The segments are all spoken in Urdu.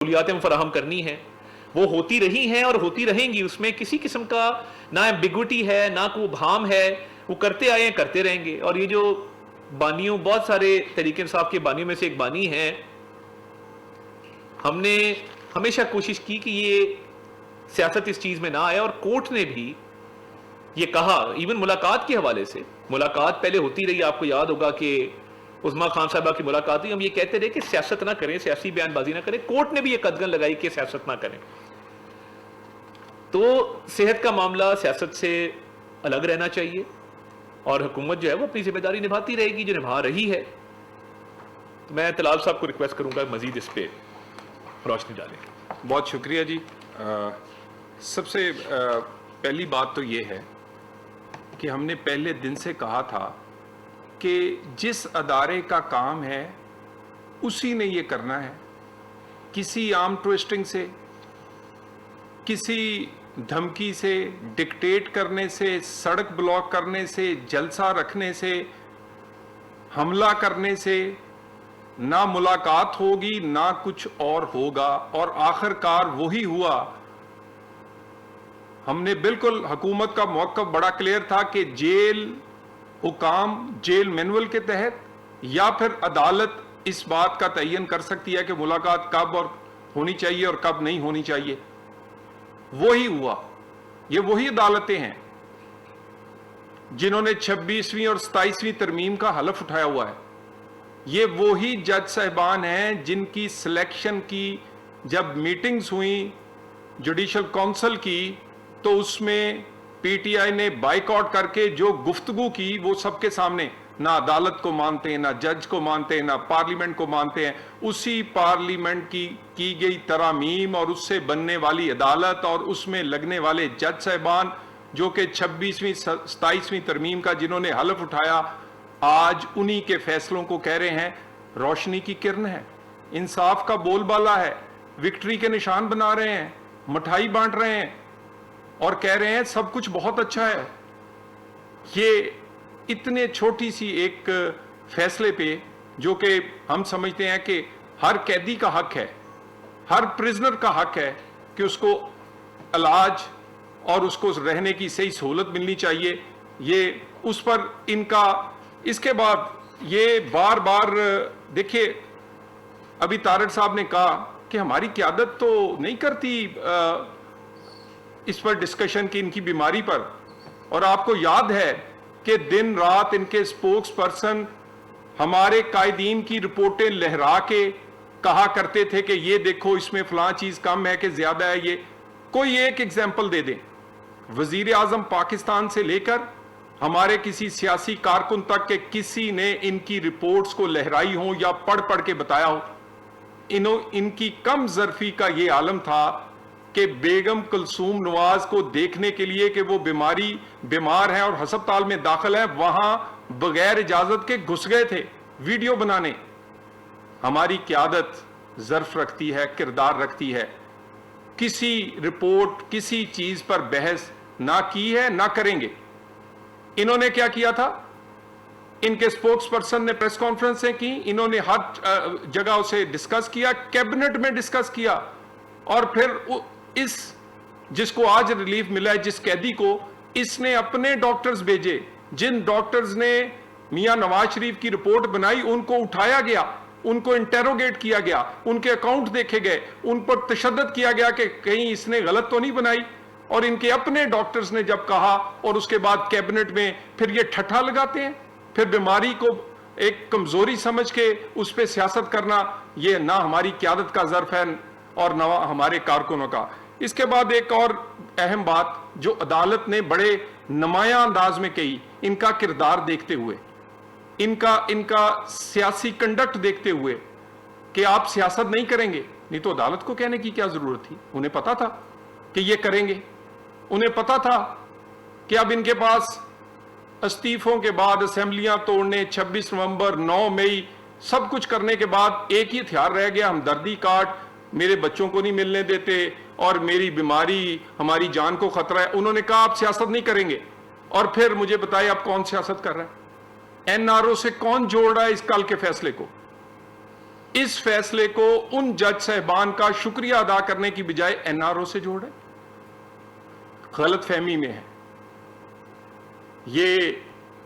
سہولیاتیں فراہم کرنی ہیں وہ ہوتی رہی ہیں اور ہوتی رہیں گی، اس میں کسی قسم کا نہ ایمبیگوٹی ہے نہ کوئی ابہام ہے، وہ کرتے آئے ہیں کرتے رہیں گے۔ اور یہ جو بانیوں، بہت سارے تحریک انصاف کے بانیوں میں سے ایک بانی ہیں، ہم نے ہمیشہ کوشش کی کہ یہ سیاست اس چیز میں نہ آئے، اور کورٹ نے بھی یہ کہا، ایون ملاقات کے حوالے سے، ملاقات پہلے ہوتی رہی، آپ کو یاد ہوگا کہ عظما خان صاحبہ کی ملاقات ہوئی، ہم یہ کہتے رہے کہ سیاست نہ کریں، سیاسی بیان بازی نہ کریں، کورٹ نے بھی یہ قدغن لگائی کہ سیاست نہ کریں۔ تو صحت کا معاملہ سیاست سے الگ رہنا چاہیے، اور حکومت جو ہے وہ اپنی ذمہ داری نبھاتی رہے گی جو نبھا رہی ہے۔ تو میں طلال صاحب کو ریکویسٹ کروں گا مزید اس پہ روشنی ڈالیں۔ بہت شکریہ جی۔ سب سے پہلی بات تو یہ ہے کہ ہم نے پہلے دن سے کہا تھا کہ جس ادارے کا کام ہے اسی نے یہ کرنا ہے، کسی آرم ٹوئسٹنگ سے، کسی دھمکی سے، ڈکٹیٹ کرنے سے، سڑک بلاک کرنے سے، جلسہ رکھنے سے، حملہ کرنے سے نہ ملاقات ہوگی نہ کچھ اور ہوگا، اور آخر کار وہی ہوا۔ ہم نے بالکل، حکومت کا موقف بڑا کلیئر تھا کہ جیل حکام جیل مینول کے تحت یا پھر عدالت اس بات کا تعین کر سکتی ہے کہ ملاقات کب اور ہونی چاہیے اور کب نہیں ہونی چاہیے۔ وہی ہوا۔ یہ وہی عدالتیں ہیں جنہوں نے 26ویں اور 27ویں ترمیم کا حلف اٹھایا ہوا ہے۔ یہ وہی جج صاحبان ہیں جن کی سلیکشن کی جب میٹنگز ہوئیں جوڈیشل کونسل کی تو اس میں پی ٹی آئی نے بائیک آؤٹ کر کے جو گفتگو کی وہ سب کے سامنے، نہ عدالت کو مانتے ہیں، نہ جج کو مانتے ہیں، نہ پارلیمنٹ کو مانتے ہیں۔ اسی پارلیمنٹ کی گئی ترامیم اور اس سے بننے والی عدالت اور اس میں لگنے والے جج صاحبان جو کہ 26ویں 27ویں ترمیم کا جنہوں نے حلف اٹھایا، آج انہی کے فیصلوں کو کہہ رہے ہیں روشنی کی کرن ہے، انصاف کا بول بالا ہے، وکٹری کے نشان بنا رہے ہیں، مٹھائی بانٹ رہے ہیں اور کہہ رہے ہیں سب کچھ بہت اچھا ہے۔ یہ اتنے چھوٹی سی ایک فیصلے پہ جو کہ ہم سمجھتے ہیں کہ ہر قیدی کا حق ہے، ہر پرزنر کا حق ہے کہ اس کو علاج اور اس کو رہنے کی صحیح سہولت ملنی چاہیے، یہ اس پر ان کا۔ اس کے بعد یہ بار بار دیکھیے، ابھی طارق صاحب نے کہا کہ ہماری قیادت تو نہیں کرتی اس پر ڈسکشن کی ان کی بیماری پر، اور آپ کو یاد ہے کہ دن رات ان کے سپوکس پرسن ہمارے قائدین کی رپورٹیں لہرا کے کہا کرتے تھے کہ یہ دیکھو اس میں فلاں چیز کم ہے کہ زیادہ ہے۔ یہ کوئی ایک ایگزامپل دے دیں، وزیر اعظم پاکستان سے لے کر ہمارے کسی سیاسی کارکن تک کہ کسی نے ان کی رپورٹس کو لہرائی ہوں یا پڑھ پڑھ کے بتایا ہو۔ ان کی کم ظرفی کا یہ عالم تھا کہ بیگم کلثوم نواز کو دیکھنے کے لیے کہ وہ بیمار ہیں اور ہسپتال میں داخل ہیں، وہاں بغیر اجازت کے گھس گئے تھے ویڈیو بنانے۔ ہماری قیادت ظرف رکھتی ہے، کردار رکھتی ہے، کسی رپورٹ کسی چیز پر بحث نہ کی ہے نہ کریں گے۔ انہوں نے کیا کیا تھا؟ ان کے سپوکس پرسن نے پریس کانفرنسیں کی، انہوں نے ہر جگہ اسے ڈسکس کیا، کیبنٹ میں ڈسکس کیا، اور پھر اس جس کو آج ریلیف ملا ہے، جس قیدی کو، اس نے اپنے ڈاکٹرز بھیجے، جن ڈاکٹرز نے میاں نواز شریف کی رپورٹ بنائی ان کو اٹھایا گیا، ان کو انٹیروگیٹ کیا گیا، ان کے اکاؤنٹ دیکھے گئے، ان پر تشدد کیا گیا کہ کہیں اس نے غلط تو نہیں بنائی، اور ان کے اپنے ڈاکٹرز نے جب کہا، اور اس کے بعد کیبنٹ میں پھر یہ ٹھٹھا لگاتے ہیں، پھر بیماری کو ایک کمزوری سمجھ کے اس پہ سیاست کرنا، یہ نہ ہماری قیادت کا ظرف ہے اور نہ ہمارے کارکنوں کا۔ اس کے بعد ایک اور اہم بات جو عدالت نے بڑے نمایاں انداز میں کہی، ان کا کردار دیکھتے ہوئے، ان کا سیاسی کنڈکٹ دیکھتے ہوئے کہ آپ سیاست نہیں کریں گے، نہیں تو عدالت کو کہنے کی کیا ضرورت تھی؟ انہیں پتا تھا کہ یہ کریں گے، انہیں پتا تھا کہ اب ان کے پاس استعفوں کے بعد اسمبلیاں توڑنے، 26 نومبر 9 مئی سب کچھ کرنے کے بعد ایک ہی ہتھیار رہ گیا، ہمدردی کارڈ، میرے بچوں کو نہیں ملنے دیتے اور میری بیماری ہماری جان کو خطرہ ہے۔ انہوں نے کہا آپ سیاست نہیں کریں گے، اور پھر مجھے بتائیں آپ کون سیاست کر رہا ہے؟ این آر او سے کون جوڑ رہا ہے اس کل کے فیصلے کو؟ اس فیصلے کو ان جج صاحبان کا شکریہ ادا کرنے کی بجائے این آر او سے جوڑ رہے ہیں، غلط فہمی میں ہے۔ یہ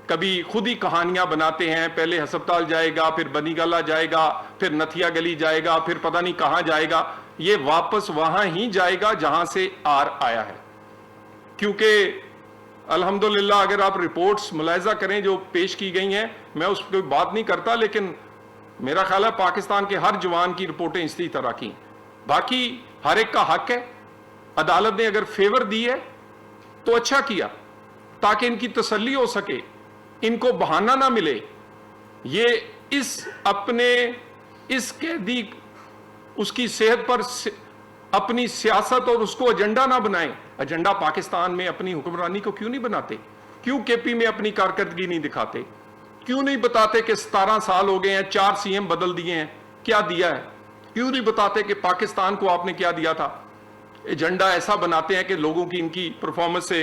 کبھی خود ہی کہانیاں بناتے ہیں، پہلے ہسپتال جائے گا، پھر بنی گالا جائے گا، پھر نتھیا گلی جائے گا، پھر پتہ نہیں کہاں جائے گا، یہ واپس وہاں ہی جائے گا جہاں سے آیا ہے۔ کیونکہ الحمدللہ اگر آپ رپورٹس ملاحظہ کریں جو پیش کی گئی ہیں، میں اس پہ بات نہیں کرتا، لیکن میرا خیال ہے پاکستان کے ہر جوان کی رپورٹیں اسی طرح کی، باقی ہر ایک کا حق ہے۔ عدالت نے اگر فیور دی ہے تو اچھا کیا، تاکہ ان کی تسلی ہو سکے، ان کو بہانہ نہ ملے، یہ اس قیدی اس کی صحت پر اپنی سیاست اور اس کو ایجنڈا نہ بنائیں۔ ایجنڈا پاکستان میں اپنی حکمرانی کو کیوں نہیں بناتے؟ کیوں کے پی میں اپنی کارکردگی نہیں دکھاتے؟ کیوں نہیں بتاتے کہ 17 سال ہو گئے ہیں، 4 سی ایم بدل دیے ہیں، کیا دیا ہے؟ کیوں نہیں بتاتے کہ پاکستان کو آپ نے کیا دیا تھا؟ ایجنڈا ایسا بناتے ہیں کہ لوگوں کی ان کی پرفارمنس سے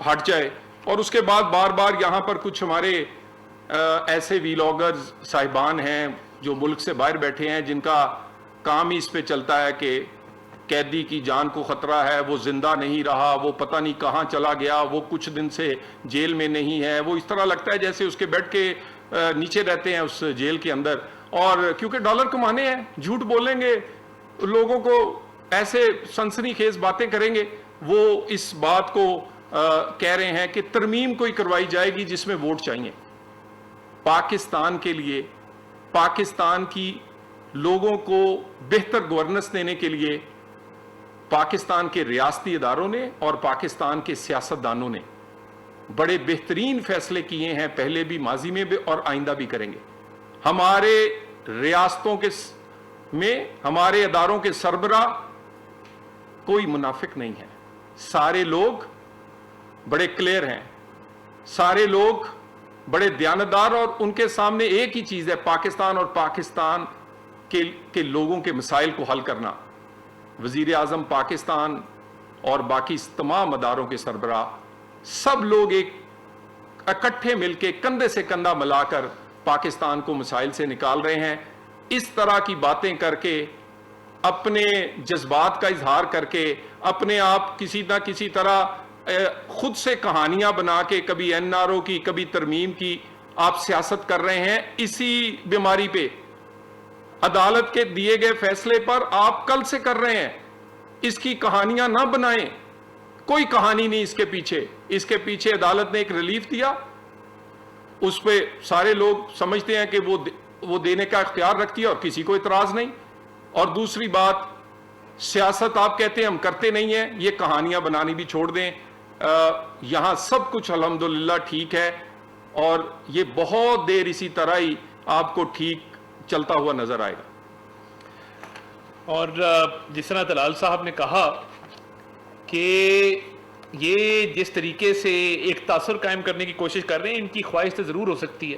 ہٹ جائے، اور اس کے بعد بار بار یہاں پر کچھ ہمارے ایسے ویلاگرز صاحبان ہیں جو ملک سے باہر بیٹھے ہیں، جن کا کام ہی اس پہ چلتا ہے کہ قیدی کی جان کو خطرہ ہے، وہ زندہ نہیں رہا، وہ پتہ نہیں کہاں چلا گیا، وہ کچھ دن سے جیل میں نہیں ہے، وہ اس طرح لگتا ہے جیسے اس کے بیڈ کے نیچے رہتے ہیں اس جیل کے اندر، اور کیونکہ ڈالر کمانے ہیں، جھوٹ بولیں گے، لوگوں کو ایسے سنسنی خیز باتیں کریں گے۔ وہ اس بات کو کہہ رہے ہیں کہ ترمیم کوئی کروائی جائے گی جس میں ووٹ چاہیے۔ پاکستان کے لیے، پاکستان کی لوگوں کو بہتر گورننس دینے کے لیے پاکستان کے ریاستی اداروں نے اور پاکستان کے سیاستدانوں نے بڑے بہترین فیصلے کیے ہیں، پہلے بھی، ماضی میں بھی، اور آئندہ بھی کریں گے۔ ہمارے ریاستوں میں ہمارے اداروں کے سربراہ کوئی منافق نہیں ہے، سارے لوگ بڑے کلیئر ہیں، سارے لوگ بڑے دیانتدار، اور ان کے سامنے ایک ہی چیز ہے، پاکستان اور پاکستان کے لوگوں کے مسائل کو حل کرنا۔ وزیر اعظم پاکستان اور باقی تمام اداروں کے سربراہ سب لوگ ایک اکٹھے مل کے کندھے سے کندھا ملا کر پاکستان کو مسائل سے نکال رہے ہیں۔ اس طرح کی باتیں کر کے، اپنے جذبات کا اظہار کر کے، اپنے آپ کسی نہ کسی طرح خود سے کہانیاں بنا کے، کبھی این آر او کی، کبھی ترمیم کی، آپ سیاست کر رہے ہیں اسی بیماری پہ۔ عدالت کے دیے گئے فیصلے پر آپ کل سے کر رہے ہیں، اس کی کہانیاں نہ بنائیں، کوئی کہانی نہیں اس کے پیچھے عدالت نے ایک ریلیف دیا، اس پہ سارے لوگ سمجھتے ہیں کہ وہ دینے کا اختیار رکھتی ہے اور کسی کو اعتراض نہیں۔ اور دوسری بات، سیاست آپ کہتے ہیں ہم کرتے نہیں ہیں، یہ کہانیاں بنانی بھی چھوڑ دیں۔ یہاں سب کچھ الحمدللہ ٹھیک ہے، اور یہ بہت دیر اسی طرح ہی آپ کو ٹھیک چلتا ہوا نظر آئے گا۔ اور جس طرح طلال صاحب نے کہا کہ یہ جس طریقے سے ایک تاثر قائم کرنے کی کوشش کر رہے ہیں، ان کی خواہش تو ضرور ہو سکتی ہے